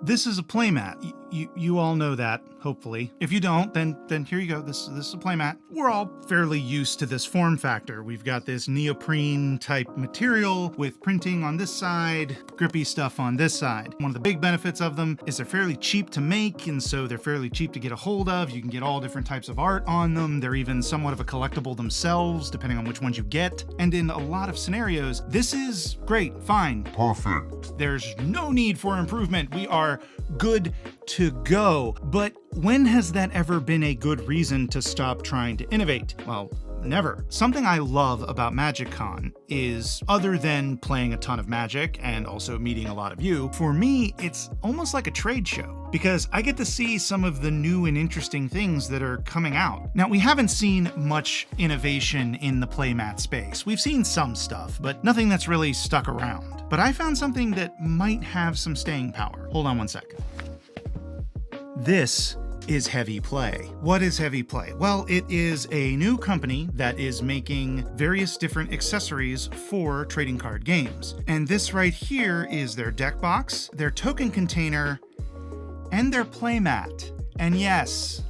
This is a playmat. You all know that, hopefully. If you don't, then here you go. This is a playmat. We're all fairly used to this form factor. We've got this neoprene type material with printing on this side, grippy stuff on this side. One of the big benefits of them is they're fairly cheap to make, and so they're fairly cheap to get a hold of. You can get all different types of art on them. They're even somewhat of a collectible themselves, depending on which ones you get. And in a lot of scenarios, this is great, fine. Perfect. There's no need for improvement. We are good to go. But when has that ever been a good reason to stop trying to innovate? Well, never. Something I love about MagicCon is, other than playing a ton of Magic and also meeting a lot of you, for me, it's almost like a trade show because I get to see some of the new and interesting things that are coming out. Now, we haven't seen much innovation in the playmat space. We've seen some stuff, but nothing that's really stuck around. But I found something that might have some staying power. Hold on one second. This is Heavy Play. What is Heavy Play? Well, it is a new company that is making various different accessories for trading card games. And this right here is their deck box, their token container, and their playmat. And yes,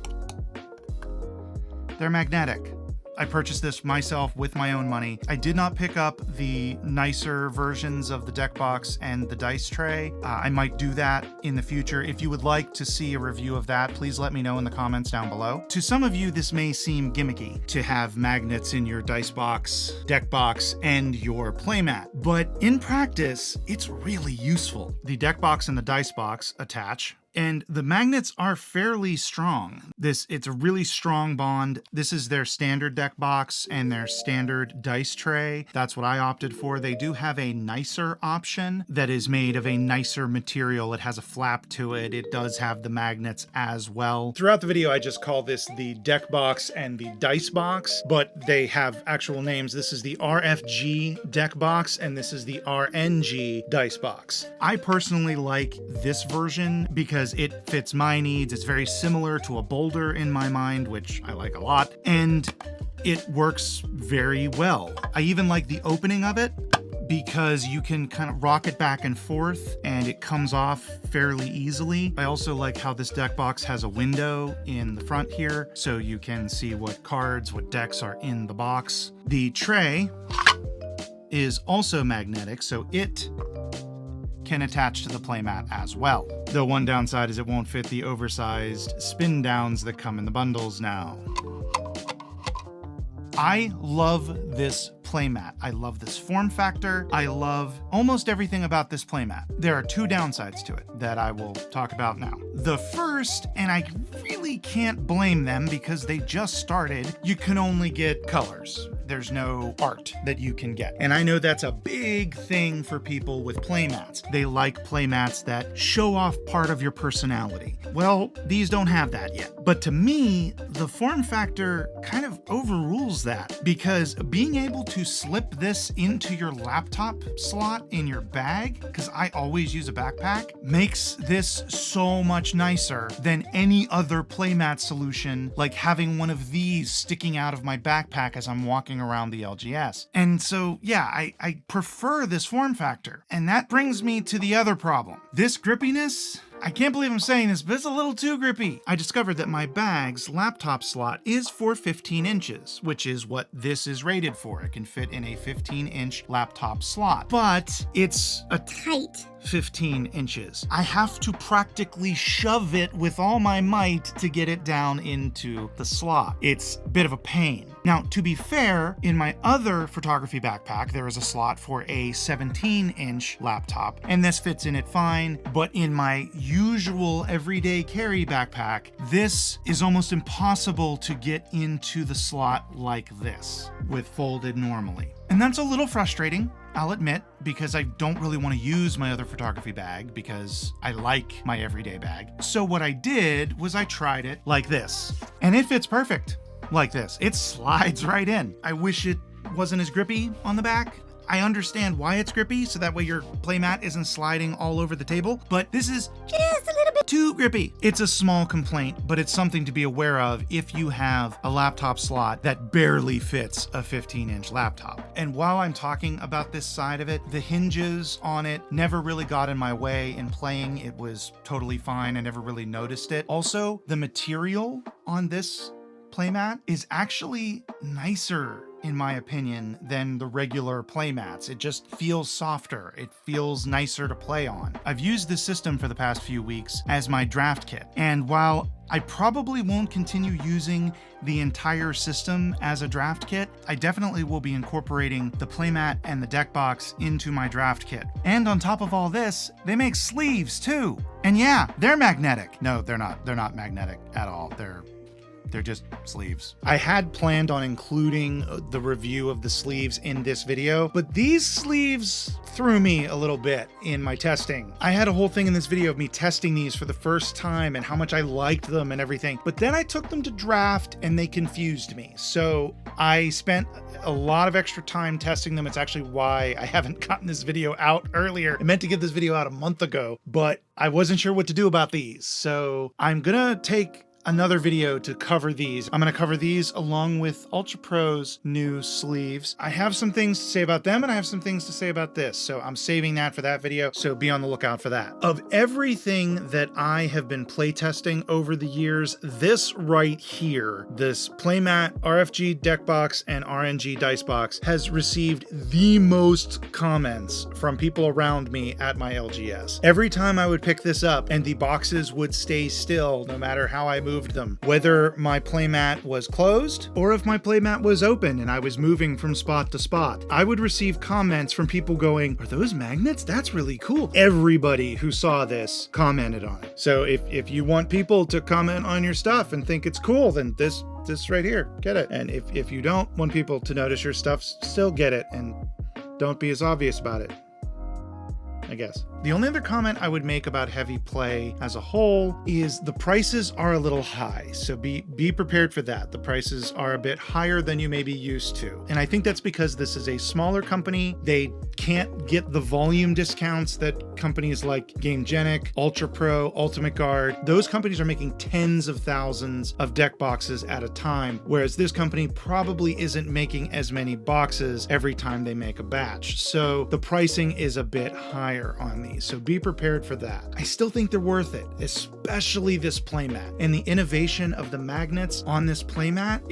they're magnetic. I purchased this myself with my own money. I did not pick up the nicer versions of the deck box and the dice tray. I might do that in the future. If you would like to see a review of that, please let me know in the comments down below. To some of you, this may seem gimmicky to have magnets in your dice box, deck box, and your playmat, but in practice, it's really useful. The deck box and the dice box attach, and the magnets are fairly strong. It's a really strong bond. This is their standard deck box and their standard dice tray. That's what I opted for. They do have a nicer option that is made of a nicer material. It has a flap to it. It does have the magnets as well. Throughout the video, I just call this the deck box and the dice box, but they have actual names. This is the RFG deck box, and this is the RNG dice box. I personally like this version because it fits my needs. It's very similar to a boulder in my mind, which I like a lot, and it works very well. I even like the opening of it because you can kind of rock it back and forth and it comes off fairly easily. I also like how this deck box has a window in the front here so you can see what cards, what decks are in the box. The tray is also magnetic, so it can attach to the playmat as well. The one downside is it won't fit the oversized spin downs that come in the bundles now. I love this playmat. I love this form factor. I love almost everything about this playmat. There are two downsides to it that I will talk about now. The first, and I really can't blame them because they just started, you can only get colors. There's no art that you can get. And I know that's a big thing for people with playmats. They like playmats that show off part of your personality. Well, these don't have that yet. But to me, the form factor kind of overrules that because being able to slip this into your laptop slot in your bag, because I always use a backpack, makes this so much nicer than any other playmat solution, like having one of these sticking out of my backpack as I'm walking around the LGS. And so, yeah, I prefer this form factor. And that brings me to the other problem. This grippiness, I can't believe I'm saying this, but it's a little too grippy. I discovered that my bag's laptop slot is for 15 inches, which is what this is rated for. It can fit in a 15-inch laptop slot, but it's a tight 15 inches. I have to practically shove it with all my might to get it down into the slot. It's a bit of a pain. Now, to be fair, in my other photography backpack, there is a slot for a 17-inch laptop, and this fits in it fine, but in my usual everyday carry backpack, this is almost impossible to get into the slot like this, with folded normally. And that's a little frustrating, I'll admit, because I don't really want to use my other photography bag because I like my everyday bag. So what I did was I tried it like this, and it fits perfect like this. It slides right in. I wish it wasn't as grippy on the back. I understand why it's grippy, so that way your playmat isn't sliding all over the table, but this is just a little bit too grippy. It's a small complaint, but it's something to be aware of if you have a laptop slot that barely fits a 15-inch laptop. And while I'm talking about this side of it, the hinges on it never really got in my way in playing. It was totally fine. I never really noticed it. Also, the material on this playmat is actually nicer, in my opinion, than the regular playmats. It just feels softer. It feels nicer to play on. I've used this system for the past few weeks as my draft kit, and while I probably won't continue using the entire system as a draft kit, I definitely will be incorporating the playmat and the deck box into my draft kit. And on top of all this, they make sleeves too. And yeah, they're magnetic. No, they're not. They're not magnetic at all. They're just sleeves. I had planned on including the review of the sleeves in this video, but these sleeves threw me a little bit in my testing. I had a whole thing in this video of me testing these for the first time and how much I liked them and everything, but then I took them to draft and they confused me. So I spent a lot of extra time testing them. It's actually why I haven't gotten this video out earlier. I meant to get this video out a month ago, but I wasn't sure what to do about these. So I'm gonna take another video to cover these. I'm going to cover these along with Ultra Pro's new sleeves. I have some things to say about them and I have some things to say about this, so I'm saving that for that video, so be on the lookout for that. Of everything that I have been playtesting over the years, this right here, this playmat, RFG deck box, and RNG dice box has received the most comments from people around me at my LGS. Every time I would pick this up and the boxes would stay still no matter how I moved them, whether my playmat was closed or if my playmat was open and I was moving from spot to spot, I would receive comments from people going, "Are those magnets? That's really cool." Everybody who saw this commented on it. So if you want people to comment on your stuff and think it's cool, then this right here, get it. And if you don't want people to notice your stuff, still get it and don't be as obvious about it, I guess. The only other comment I would make about Heavy Play as a whole is the prices are a little high, so be prepared for that. The prices are a bit higher than you may be used to. And I think that's because this is a smaller company. They can't get the volume discounts that companies like GameGenic, Ultra Pro, Ultimate Guard, those companies are making tens of thousands of deck boxes at a time, whereas this company probably isn't making as many boxes every time they make a batch. So the pricing is a bit higher on these. So be prepared for that. I still think they're worth it, especially this playmat. And the innovation of the magnets on this playmat,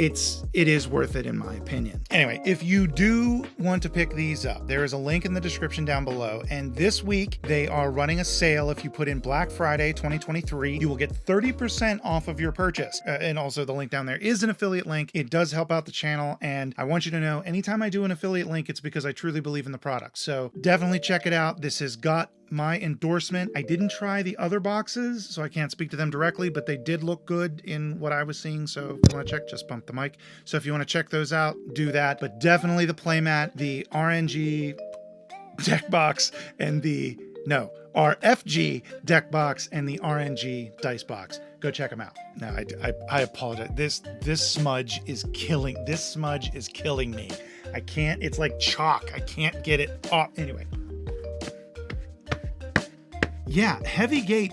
it is worth it in my opinion. Anyway, if you do want to pick these up, there is a link in the description down below. And this week they are running a sale. If you put in Black Friday 2023, you will get 30% off of your purchase. And also the link down there is an affiliate link. It does help out the channel. And I want you to know, anytime I do an affiliate link, it's because I truly believe in the product. So definitely check it out. This has got my endorsement. I didn't try the other boxes, so I can't speak to them directly, but they did look good in what I was seeing. So if you want to check, just bump the mic. So if you want to check those out, do that. But definitely the playmat, the RNG deck box, and the RFG deck box and the RNG dice box. Go check them out. Now I apologize. This smudge is killing me. I can't. It's like chalk. I can't get it off. Anyway. Yeah, Heavy Gate.